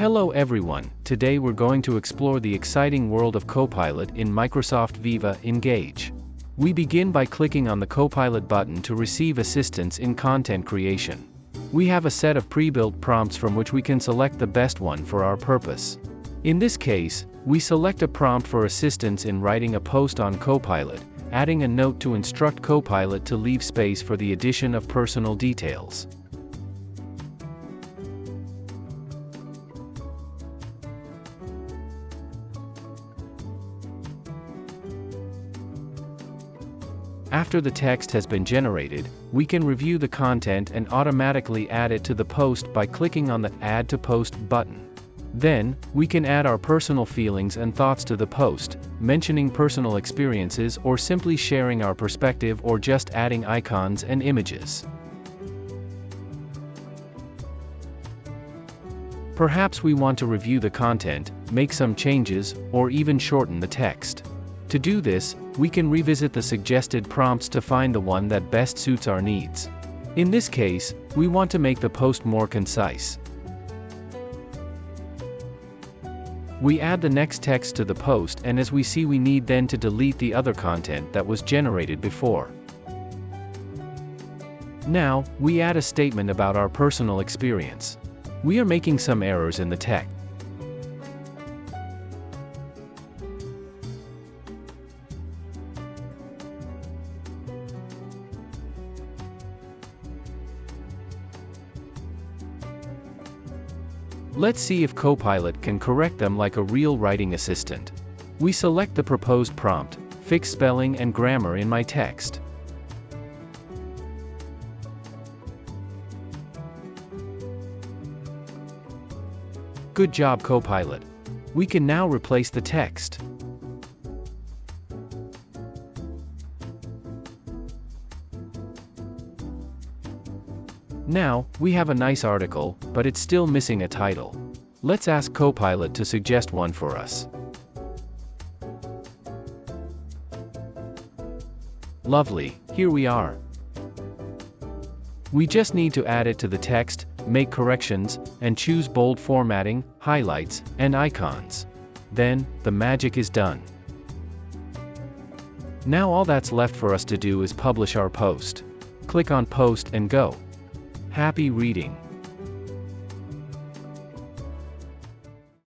Hello everyone, today we're going to explore the exciting world of Copilot in Microsoft Viva Engage. We begin by clicking on the Copilot button to receive assistance in content creation. We have a set of pre-built prompts from which we can select the best one for our purpose. In this case, we select a prompt for assistance in writing a post on Copilot, adding a note to instruct Copilot to leave space for the addition of personal details. After the text has been generated, we can review the content and automatically add it to the post by clicking on the Add to Post button. Then, we can add our personal feelings and thoughts to the post, mentioning personal experiences or simply sharing our perspective or just adding icons and images. Perhaps we want to review the content, make some changes, or even shorten the text. To do this, we can revisit the suggested prompts to find the one that best suits our needs. In this case, we want to make the post more concise. We add the next text to the post, and as we see, we need then to delete the other content that was generated before. Now, we add a statement about our personal experience. We are making some errors in the text. Let's see if Copilot can correct them like a real writing assistant. We select the proposed prompt, fix spelling and grammar in my text. Good job, Copilot. We can now replace the text. Now, we have a nice article, but it's still missing a title. Let's ask Copilot to suggest one for us. Lovely, here we are. We just need to add it to the text, make corrections, and choose bold formatting, highlights, and icons. Then, the magic is done. Now all that's left for us to do is publish our post. Click on Post and go. Happy reading!